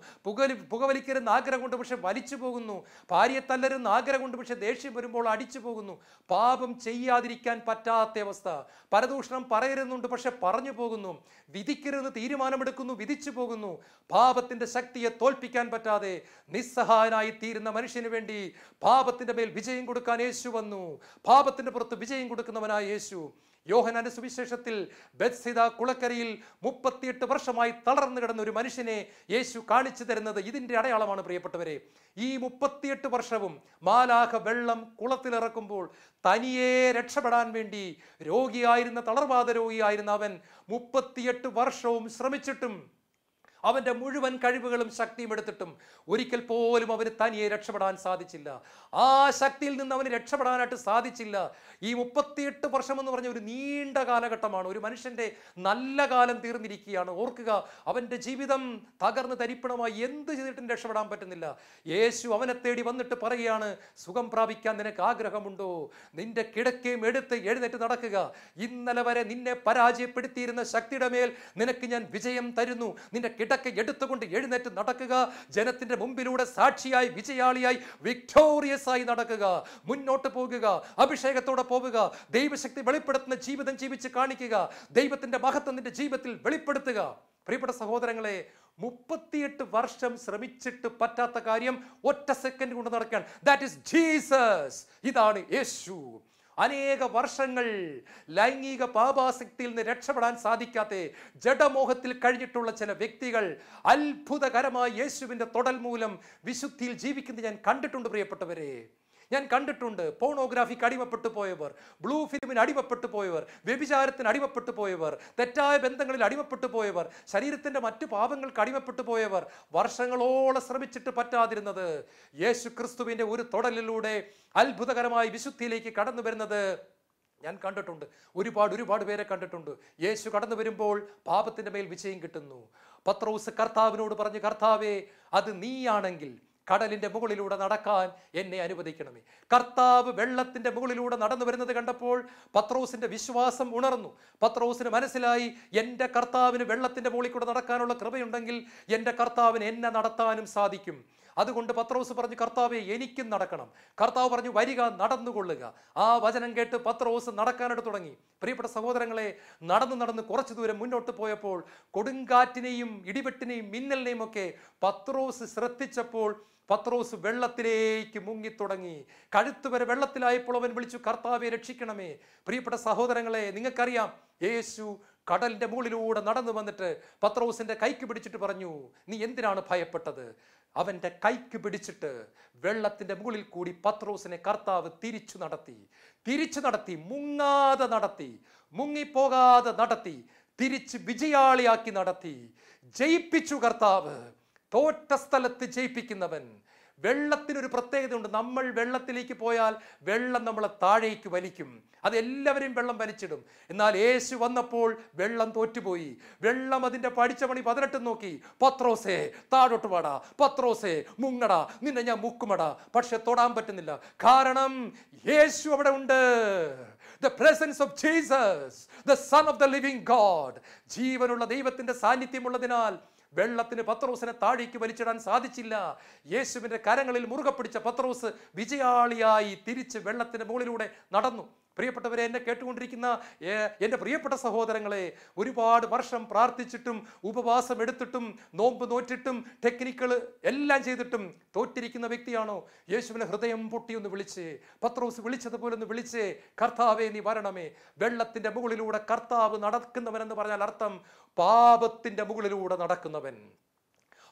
പുകവലിക്കരുന്ന ആഗ്രഹമുണ്ട്, പക്ഷെ വലിച്ചു പോകുന്നു. ഭാര്യയെ തല്ലരുന്ന ആഗ്രഹമുണ്ട്, പക്ഷെ ദേഷ്യം വരുമ്പോൾ അടിച്ചു പോകുന്നു. പാപം ചെയ്യാതിരിക്കാൻ പറ്റാത്ത അവസ്ഥ. പരദൂഷണം പറയരുന്നുണ്ട്, പക്ഷെ പറഞ്ഞു പോകുന്നു. വിധിക്കരുതെന്ന് തീരുമാനമെടുക്കുന്നു, വിധിച്ചു പോകുന്നു. പാപത്തിന്റെ ശക്തിയെ തോൽപ്പിക്കാൻ പറ്റാതെ നിസ്സഹായനായി തീരുന്ന മനുഷ്യന് വേണ്ടി പാപത്തിന്റെ മേൽ വിജയം കൊടുക്കാൻ യേശു വന്നു. പാപത്തിന്റെ പുറത്ത് വിജയം കൊടുക്കുന്നവനായ യേശു. യോഹന്നാന്റെ സുവിശേഷത്തിൽ ബെത്സിദ കുളക്കരയിൽ 38 വർഷമായി തളർന്നു കിടന്ന ഒരു മനുഷ്യനെ യേശു കാണിച്ചു തരുന്നത് ഇതിന്റെ അടയാളമാണ് പ്രിയപ്പെട്ടവരെ. ഈ 38 വർഷവും മാലാഖ വെള്ളം കുളത്തിലിറക്കുമ്പോൾ തനിയെ രക്ഷപ്പെടാൻ വേണ്ടി രോഗിയായിരുന്ന, തളർവാദ രോഗിയായിരുന്ന അവൻ 38 വർഷവും ശ്രമിച്ചിട്ടും അവന്റെ മുഴുവൻ കഴിവുകളും ശക്തിയും എടുത്തിട്ടും ഒരിക്കൽ പോലും അവന് തനിയെ രക്ഷപ്പെടാൻ സാധിച്ചില്ല. ആ ശക്തിയിൽ നിന്ന് അവന് രക്ഷപ്പെടാനായിട്ട് സാധിച്ചില്ല. ഈ 38 വർഷം എന്ന് പറഞ്ഞ ഒരു നീണ്ട കാലഘട്ടമാണ്. ഒരു മനുഷ്യന്റെ നല്ല കാലം തീർന്നിരിക്കുകയാണ്. ഓർക്കുക, അവന്റെ ജീവിതം തകർന്ന് തരിപ്പണമായി. എന്ത് ചെയ്തിട്ടും രക്ഷപ്പെടാൻ പറ്റുന്നില്ല. യേശു അവനെ തേടി വന്നിട്ട് പറയുകയാണ്, സുഖം പ്രാപിക്കാൻ നിനക്ക് ആഗ്രഹമുണ്ടോ? നിന്റെ കിടക്കയും എടുത്ത് എഴുന്നേറ്റ് നടക്കുക. ഇന്നലെ വരെ നിന്നെ പരാജയപ്പെടുത്തിയിരുന്ന ശക്തിയുടെ മേൽ നിനക്ക് ഞാൻ വിജയം തരുന്നു. നിന്റെ കിടക്ക എടുത്തുകൊണ്ട് എഴുന്നേറ്റ് നടക്കുക. ജനത്തിന്റെ മുമ്പിലൂടെ സാക്ഷിയായി, വിജയാളിയായി, വിക്ടോറിയസ് ആയി നടക്കുക. മുന്നോട്ട് പോകുക, അഭിഷേകത്തോടെ പോവുക. ദൈവശക്തി വെളിപ്പെടുത്തുന്ന ജീവിതം ജീവിച്ച് കാണിക്കുക. ദൈവത്തിന്റെ മഹത്വം നിന്റെ ജീവിതത്തിൽ വെളിപ്പെടുത്തുക. പ്രിയപ്പെട്ട സഹോദരങ്ങളെ, 38 വർഷം ശ്രമിച്ചിട്ട് പറ്റാത്ത കാര്യം ഒറ്റ സെക്കൻഡ് കൊണ്ട് നടക്കാൻ. That is Jesus. ഇതാണ് യേശു. അനേക വർഷങ്ങൾ ലൈംഗിക പാപാസക്തിയിൽ നിന്ന് രക്ഷപ്പെടാൻ സാധിക്കാത്ത ജഡമോഹത്തിൽ കഴിഞ്ഞിട്ടുള്ള ചില വ്യക്തികൾ അത്ഭുതകരമായ യേശുവിൻ്റെ തൊടൽ മൂലം വിശുദ്ധിയിൽ ജീവിക്കുന്നത് ഞാൻ കണ്ടിട്ടുണ്ട് പ്രിയപ്പെട്ടവരെ. ഞാൻ കണ്ടിട്ടുണ്ട്. പോണോഗ്രാഫിക്ക് അടിമപ്പെട്ടു പോയവർ, ബ്ലൂ ഫിലിമിന് അടിമപ്പെട്ടു പോയവർ, വ്യഭിചാരത്തിന് അടിമപ്പെട്ടു പോയവർ, തെറ്റായ ബന്ധങ്ങളിൽ അടിമപ്പെട്ടു പോയവർ, ശരീരത്തിന്റെ മറ്റു പാപങ്ങൾക്ക് അടിമപ്പെട്ടു പോയവർ, വർഷങ്ങളോളം ശ്രമിച്ചിട്ട് പറ്റാതിരുന്നത് യേശു ക്രിസ്തുവിന്റെ ഒരു തൊടലിലൂടെ അത്ഭുതകരമായി വിശുദ്ധിയിലേക്ക് കടന്നു വരുന്നത് ഞാൻ കണ്ടിട്ടുണ്ട്. ഒരുപാട് പേരെ കണ്ടിട്ടുണ്ട്. യേശു കടന്നു വരുമ്പോൾ പാപത്തിന്റെ മേൽ വിജയം കിട്ടുന്നു. പത്രോസ് കർത്താവിനോട് പറഞ്ഞു, കർത്താവേ, അത് നീയാണെങ്കിൽ കടലിന്റെ മുകളിലൂടെ നടക്കാൻ എന്നെ അനുവദിക്കണമേ. കർത്താവ് വെള്ളത്തിന്റെ മുകളിലൂടെ നടന്നു വരുന്നത് കണ്ടപ്പോൾ പത്രോസിന്റെ വിശ്വാസം ഉണർന്നു. പത്രോസിന് മനസ്സിലായി, എൻ്റെ കർത്താവിന് വെള്ളത്തിന്റെ മുകളിൽ കൂടെ നടക്കാനുള്ള കൃപയുണ്ടെങ്കിൽ എൻ്റെ കർത്താവിന് എന്നെ നടത്താനും സാധിക്കും. അതുകൊണ്ട് പത്രോസ് പറഞ്ഞു, കർത്താവേ, എനിക്കും നടക്കണം. കർത്താവ് പറഞ്ഞു, വരിക, നടന്നുകൊള്ളുക. ആ വചനം കേട്ട് പത്രോസ് നടക്കാനായിട്ട് തുടങ്ങി. പ്രിയപ്പെട്ട സഹോദരങ്ങളെ, നടന്ന് കുറച്ചു ദൂരം മുന്നോട്ട് പോയപ്പോൾ കൊടുങ്കാറ്റിനെയും ഇടിവെട്ടിനെയും മിന്നലിനെയും ഒക്കെ പത്രോസ് ശ്രദ്ധിച്ചപ്പോൾ പത്രോസ് വെള്ളത്തിലേക്ക് മുങ്ങിത്തുടങ്ങി. കഴുത്ത് വരെ വെള്ളത്തിലായപ്പോൾ അവൻ വിളിച്ചു, കർത്താവെ, രക്ഷിക്കണമേ. പ്രിയപ്പെട്ട സഹോദരങ്ങളെ, നിങ്ങൾക്കറിയാം, യേശു കടലിന്റെ മുകളിലൂടെ നടന്നു വന്നിട്ട് പത്രോസിന്റെ കൈക്ക് പിടിച്ചിട്ട് പറഞ്ഞു, നീ എന്തിനാണ് ഭയപ്പെട്ടത്? അവന്റെ കൈക്ക് പിടിച്ചിട്ട് വെള്ളത്തിന്റെ മുകളിൽ കൂടി പത്രോസിനെ കർത്താവ് തിരിച്ചു നടത്തി, മുങ്ങാതെ നടത്തി, മുങ്ങിപ്പോകാതെ നടത്തി, തിരിച്ച് വിജയാളിയാക്കി നടത്തി, ജയിപ്പിച്ചു. കർത്താവ് തോറ്റ സ്ഥലത്ത് ജയിപ്പിക്കുന്നവൻ. വെള്ളത്തിനൊരു പ്രത്യേകതയുണ്ട്. നമ്മൾ വെള്ളത്തിലേക്ക് പോയാൽ വെള്ളം നമ്മളെ താഴേക്ക് വലിക്കും. അതെല്ലാവരെയും വെള്ളം വലിച്ചിടും. എന്നാൽ യേശു വന്നപ്പോൾ വെള്ളം തോറ്റുപോയി. വെള്ളം അതിൻ്റെ പഠിച്ച പണി 18 നോക്കി. പത്രോസേ, താഴോട്ട് വാടാ, പത്രോസേ, മുങ്ങടാ, നിന്നെ ഞാൻ മുക്കുമടാ. പക്ഷെ തൊടാൻ പറ്റുന്നില്ല. കാരണം യേശു അവിടെ ഉണ്ട്. The presence of Jesus, the Son of the living God. ജീവനുള്ള ദൈവത്തിന്റെ സാന്നിധ്യമുള്ളതിനാൽ വെള്ളത്തിന് പത്രോസിനെ താഴേക്ക് വലിച്ചിടാൻ സാധിച്ചില്ല. യേശുവിൻ്റെ കരങ്ങളിൽ മുറുകെ പിടിച്ച പത്രോസ് വിജയാളിയായി തിരിച്ച് വെള്ളത്തിന് മുകളിലൂടെ നടന്നു. പ്രിയപ്പെട്ടവരെ, എന്നെ കേട്ടുകൊണ്ടിരിക്കുന്ന എൻ്റെ പ്രിയപ്പെട്ട സഹോദരങ്ങളെ, ഒരുപാട് വർഷം പ്രാർത്ഥിച്ചിട്ടും ഉപവാസം എടുത്തിട്ടും നോമ്പ് നോറ്റിട്ടും ടെക്നിക്കുകൾ എല്ലാം ചെയ്തിട്ടും തോറ്റിരിക്കുന്ന വ്യക്തിയാണോ? യേശുവിനെ ഹൃദയം പൊട്ടിയൊന്ന് വിളിച്ച്, പത്രോസ് വിളിച്ചതുപോലെ ഒന്ന് വിളിച്ച്, കർത്താവേ, നീ വരണമേ. വെള്ളത്തിൻ്റെ മുകളിലൂടെ കർത്താവ് നടക്കുന്നവനെന്ന് പറഞ്ഞാൽ അർത്ഥം പാപത്തിൻ്റെ മുകളിലൂടെ നടക്കുന്നവൻ,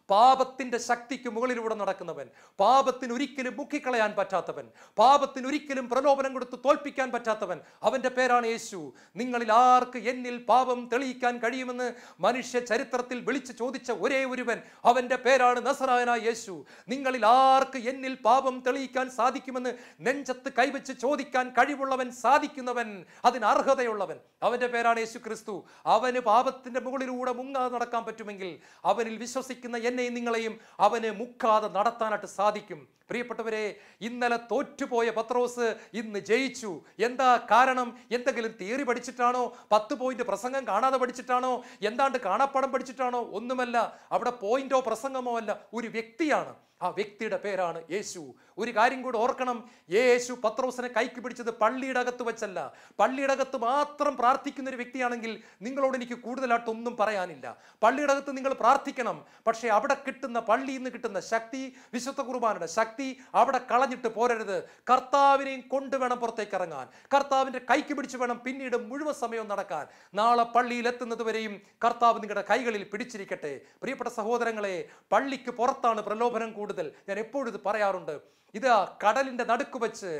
പാപത്തിന്റെ ശക്തിക്ക് മുകളിലൂടെ നടക്കുന്നവൻ, പാപത്തിന് ഒരിക്കലും മുക്കിക്കളയാൻ പറ്റാത്തവൻ, പാപത്തിന് ഒരിക്കലും പ്രലോഭനം കൊടുത്ത് തോൽപ്പിക്കാൻ പറ്റാത്തവൻ. അവന്റെ പേരാണ് യേശു. നിങ്ങളിൽ ആർക്ക് എന്നിൽ പാപം തെളിയിക്കാൻ കഴിയുമെന്ന് മനുഷ്യ ചരിത്രത്തിൽ വിളിച്ചു ചോദിച്ച ഒരേ ഒരുവൻ, അവന്റെ പേരാണ് നസറായനായ യേശു. നിങ്ങളിൽ ആർക്ക് എന്നിൽ പാപം തെളിയിക്കാൻ സാധിക്കുമെന്ന് നെഞ്ചത്ത് കൈവച്ച് ചോദിക്കാൻ കഴിവുള്ളവൻ, സാധിക്കുന്നവൻ, അതിന് അർഹതയുള്ളവൻ, അവന്റെ പേരാണ് യേശു ക്രിസ്തു. അവന് പാപത്തിന്റെ മുകളിലൂടെ മുങ്ങാതെ നടക്കാൻ പറ്റുമെങ്കിൽ അവനിൽ വിശ്വസിക്കുന്ന എന്നെ എന്നെയും നിങ്ങളെയും അവന് മുക്കാതെ നടത്താനായിട്ട് സാധിക്കും. പ്രിയപ്പെട്ടവരെ, ഇന്നലെ തോറ്റുപോയ പത്രോസ് ഇന്ന് ജയിച്ചു. എന്താ കാരണം? എന്തെങ്കിലും തിയറി പഠിച്ചിട്ടാണോ? 10 പോയിന്റ് പ്രസംഗം കാണാതെ പഠിച്ചിട്ടാണോ? എന്താണ്ട് കാണാപ്പാടം പഠിച്ചിട്ടാണോ? ഒന്നുമല്ല. അവിടെ പോയിന്റോ പ്രസംഗമോ അല്ല, ഒരു വ്യക്തിയാണ്. ആ വ്യക്തിയുടെ പേരാണ് യേശു. ഒരു കാര്യം കൂടെ ഓർക്കണം, യേശു പത്രോസിനെ കൈക്ക് പിടിച്ചത് പള്ളിയുടെ അകത്ത് വെച്ചല്ല. പള്ളിയുടെ അകത്ത് മാത്രം പ്രാർത്ഥിക്കുന്ന ഒരു വ്യക്തിയാണെങ്കിൽ നിങ്ങളോട് എനിക്ക് കൂടുതലായിട്ടൊന്നും പറയാനില്ല. പള്ളിയുടെ അകത്ത് നിങ്ങൾ പ്രാർത്ഥിക്കണം, പക്ഷേ അവിടെ കിട്ടുന്ന, പള്ളിയിൽ നിന്ന് കിട്ടുന്ന ശക്തി, വിശുദ്ധ കുർബാനയുടെ ശക്തി അവിടെ കളഞ്ഞിട്ട് പോരരുത്. കർത്താവിനെയും കൊണ്ട് വേണം പുറത്തേക്ക് ഇറങ്ങാൻ. കർത്താവിൻ്റെ കൈക്ക് പിടിച്ച് വേണം പിന്നീട് മുഴുവൻ സമയവും നടക്കാൻ. നാളെ പള്ളിയിൽ എത്തുന്നത് വരെയും കർത്താവ് നിങ്ങളുടെ കൈകളിൽ പിടിച്ചിരിക്കട്ടെ. പ്രിയപ്പെട്ട സഹോദരങ്ങളെ, പള്ളിക്ക് പുറത്താണ് പ്രലോഭനം കൂടുതൽ. ഞാൻ എപ്പോഴും ഇത് പറയാറുണ്ട്. ഇതാ കടലിന്റെ നടുക്ക് വെച്ച്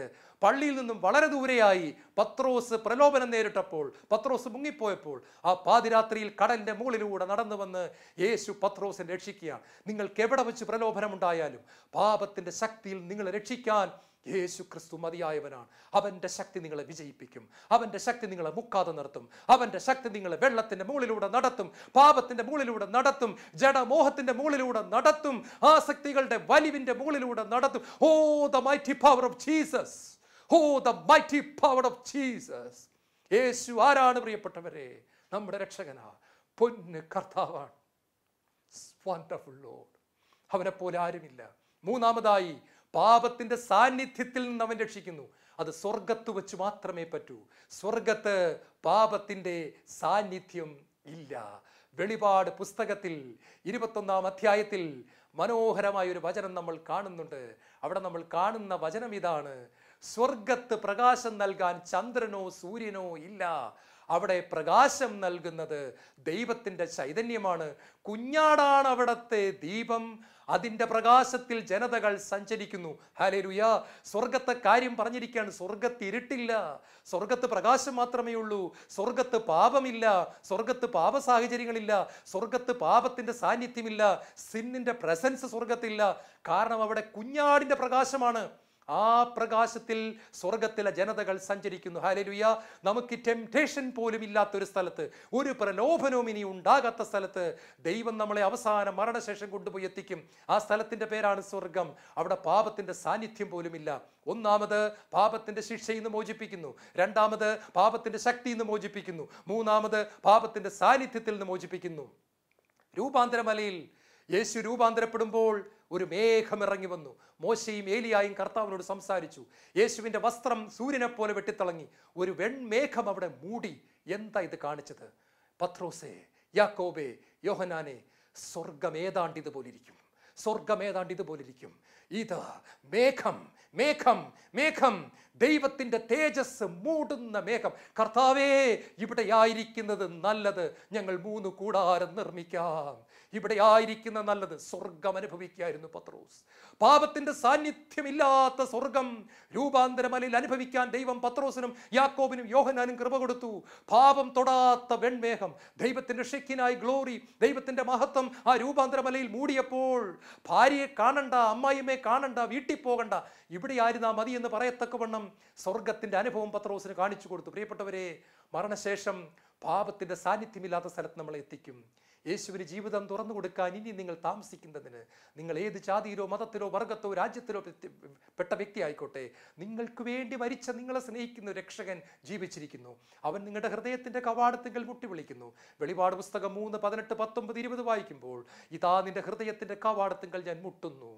പള്ളിയിൽ നിന്നും വളരെ ദൂരെയായി പത്രോസ് പ്രലോഭനം നേരിട്ടപ്പോൾ, പത്രോസ് മുങ്ങിപ്പോയപ്പോൾ, ആ പാതിരാത്രിയിൽ കടലിന്റെ മുകളിലൂടെ നടന്നു വന്ന് യേശു പത്രോസിനെ രക്ഷിക്കുകയാണ്. നിങ്ങൾക്ക് എവിടെ വെച്ച് പ്രലോഭനം ഉണ്ടായാലും പാപത്തിന്റെ ശക്തിയിൽ നിങ്ങളെ രക്ഷിക്കാൻ യേശു ക്രിസ്തു മതിയായവനാണ്. അവന്റെ ശക്തി നിങ്ങളെ വിജയിപ്പിക്കും. അവന്റെ ശക്തി നിങ്ങളെ മുക്കാതെ നിർത്തും. അവന്റെ ശക്തി നിങ്ങളെ വെള്ളത്തിന്റെ മുകളിലൂടെ നടത്തും, പാപത്തിന്റെ മുകളിലൂടെ നടത്തും, ജഡമോഹത്തിന്റെ മുകളിലൂടെ നടത്തും, ആസക്തികളുടെ വലിവിന്റെ മുകളിലൂടെ നടത്തും. O the mighty power of Jesus! O the mighty power of Jesus! യേശു ആരാണ് പ്രിയപ്പെട്ടവരെ? നമ്മുടെ രക്ഷകനാ, പൊന്ന് കർത്താവാണ്. Wonderful Lord. അവനെ പോലെ ആരുമില്ല. മൂന്നാമതായി, പാപത്തിന്റെ സാന്നിധ്യത്തിൽ നിന്ന് അവൻ രക്ഷിക്കുന്നു. അത് സ്വർഗത്ത് വെച്ച് മാത്രമേ പറ്റൂ. സ്വർഗത്ത് പാപത്തിന്റെ സാന്നിധ്യം ഇല്ല. വെളിപാട് പുസ്തകത്തിൽ 21-ാം അധ്യായത്തിൽ മനോഹരമായ ഒരു വചനം നമ്മൾ കാണുന്നുണ്ട്. അവിടെ നമ്മൾ കാണുന്ന വചനം ഇതാണ്: സ്വർഗത്ത് പ്രകാശം നൽകാൻ ചന്ദ്രനോ സൂര്യനോ ഇല്ല. അവിടെ പ്രകാശം നൽകുന്നത് ദൈവത്തിൻ്റെ ചൈതന്യമാണ്. കുഞ്ഞാടാണ് അവിടത്തെ ദീപം. അതിൻ്റെ പ്രകാശത്തിൽ ജനതകൾ സഞ്ചരിക്കുന്നു. ഹല്ലേലൂയ! സ്വർഗത്തെ കാര്യം പറഞ്ഞിരിക്കുകയാണ്. സ്വർഗത്ത് ഇരുട്ടില്ല, സ്വർഗത്ത് പ്രകാശം മാത്രമേ ഉള്ളൂ. സ്വർഗത്ത് പാപമില്ല, സ്വർഗത്ത് പാപ സാഹചര്യങ്ങളില്ല, സ്വർഗത്ത് പാപത്തിൻ്റെ സാന്നിധ്യമില്ല, സിന്നിൻ്റെ പ്രസൻസ് സ്വർഗത്തില്ല. കാരണം അവിടെ കുഞ്ഞാടിൻ്റെ പ്രകാശമാണ്. ആ പ്രകാശത്തിൽ സ്വർഗത്തിലെ ജനതകൾ സഞ്ചരിക്കുന്നു. ഹല്ലേലൂയ! നമുക്ക് ടെംപ്റ്റേഷൻ പോലും ഇല്ലാത്തൊരു സ്ഥലത്ത്, ഒരു പ്രലോഭനവും ഇനി ഉണ്ടാകാത്ത സ്ഥലത്ത് ദൈവം നമ്മളെ അവസാന മരണശേഷം കൊണ്ടുപോയി എത്തിക്കും. ആ സ്ഥലത്തിന്റെ പേരാണ് സ്വർഗം. അവിടെ പാപത്തിന്റെ സാന്നിധ്യം പോലും ഇല്ല. ഒന്നാമത് പാപത്തിന്റെ ശിക്ഷയിൽ നിന്ന് മോചിപ്പിക്കുന്നു. രണ്ടാമത് പാപത്തിന്റെ ശക്തിയിൽ നിന്ന് മോചിപ്പിക്കുന്നു. മൂന്നാമത് പാപത്തിന്റെ സാന്നിധ്യത്തിൽ നിന്ന് മോചിപ്പിക്കുന്നു. രൂപാന്തരമലയിൽ യേശു രൂപാന്തരപ്പെടുമ്പോൾ ഒരു മേഘം ഇറങ്ങി വന്നു. മോശയും ഏലിയായും കർത്താവിനോട് സംസാരിച്ചു. യേശുവിൻ്റെ വസ്ത്രം സൂര്യനെ പോലെ വെട്ടിത്തിളങ്ങി. ഒരു വെൺമേഘം അവിടെ മൂടി. എന്താ ഇത് കാണിച്ചത്? പത്രോസേ, യാക്കോബേ, യോഹന്നാനെ, സ്വർഗം ഏതാണ്ട് ഇതുപോലിരിക്കും. സ്വർഗം ഏതാണ്ട് ഇതുപോലിരിക്കും. ഇത് മേഘം, മേഘം, മേഘം, ദൈവത്തിൻ്റെ തേജസ് മൂടുന്ന മേഘം. കർത്താവേ, ഇവിടെ ആയിരിക്കുന്നത് നല്ലത്. ഞങ്ങൾ 3 കൂടാരം നിർമ്മിക്കാം. ഇവിടെ ആയിരിക്കുന്ന നല്ലത്. സ്വർഗം അനുഭവിക്കായിരുന്നു പത്രോസ്. പാപത്തിന്റെ സാന്നിധ്യമില്ലാത്ത സ്വർഗം രൂപാന്തരമലയിൽ അനുഭവിക്കാൻ ദൈവം പത്രോസിനും യാക്കോബിനും യോഹന്നാനും കൃപ കൊടുത്തു. പാപം തൊടാത്ത വെൺമേഘം, ദൈവത്തിന്റെ ഷെക്കിനായി ഗ്ലോറി, ദൈവത്തിന്റെ മഹത്വം ആ രൂപാന്തരമലയിൽ മൂടിയപ്പോൾ ഭാര്യയെ കാണണ്ട, അമ്മായിമ്മയെ കാണണ്ട, വീട്ടിൽ പോകണ്ട, ഇവിടെ ആയിരുന്നാ മതി എന്ന് പറയത്തക്കവണ്ണം സ്വർഗത്തിന്റെ അനുഭവം പത്രോസിന് കാണിച്ചു കൊടുത്തു. പ്രിയപ്പെട്ടവരെ, മരണശേഷം പാപത്തിന്റെ സാന്നിധ്യമില്ലാത്ത സ്ഥലത്ത് നമ്മളെ എത്തിക്കും. യേശുവിന് ജീവിതം തുറന്നു കൊടുക്കാൻ ഇനി നിങ്ങൾ താമസിക്കുന്നതിന്, നിങ്ങൾ ഏത് ജാതിയിലോ മതത്തിലോ വർഗത്തോ രാജ്യത്തിലോ പെട്ട വ്യക്തി ആയിക്കോട്ടെ, നിങ്ങൾക്ക് വേണ്ടി മരിച്ച, നിങ്ങളെ സ്നേഹിക്കുന്ന രക്ഷകൻ ജീവിച്ചിരിക്കുന്നു. അവൻ നിങ്ങളുടെ ഹൃദയത്തിന്റെ കവാടത്തിങ്കൽ മുട്ടി വിളിക്കുന്നു. വെളിപാട് പുസ്തകം 3, 18, 19, 20 വായിക്കുമ്പോൾ, ഇതാ നിന്റെ ഹൃദയത്തിന്റെ കവാടത്തിങ്കൽ ഞാൻ മുട്ടുന്നു.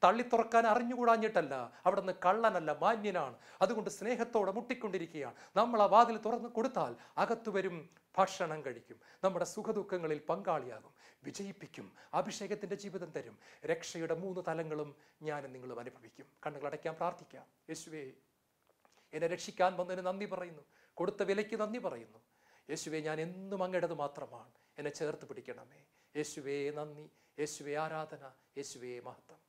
തള്ളി തുറക്കാൻ അറിഞ്ഞുകൂടാഞ്ഞിട്ടല്ല, അവിടെ നിന്ന് കള്ളനല്ല, മാന്യനാണ്. അതുകൊണ്ട് സ്നേഹത്തോടെ മുട്ടിക്കൊണ്ടിരിക്കുകയാണ്. നമ്മൾ ആ വാതിൽ തുറന്നു കൊടുത്താൽ അകത്തു വരും, ഭക്ഷണം കഴിക്കും, നമ്മുടെ സുഖദുഃഖങ്ങളിൽ പങ്കാളിയാകും, വിജയിപ്പിക്കും, അഭിഷേകത്തിന്റെ ജീവിതം തരും. രക്ഷയുടെ 3 തലങ്ങളും ഞാനും നിങ്ങളും അനുഭവിക്കും. കണ്ണുകളടയ്ക്കാൻ പ്രാർത്ഥിക്കാം. യേശുവേ, എന്നെ രക്ഷിക്കാൻ വന്നതിന് നന്ദി പറയുന്നു. കൊടുത്ത വിലയ്ക്ക് നന്ദി പറയുന്നു. യേശുവേ, ഞാൻ എന്നും അങ്ങയുടേത് മാത്രമാണ്. എന്നെ ചേർത്ത് പിടിക്കണമേ. യേശുവേ നന്ദി, യേശുവേ ആരാധന, യേശുവേ മഹത്വം.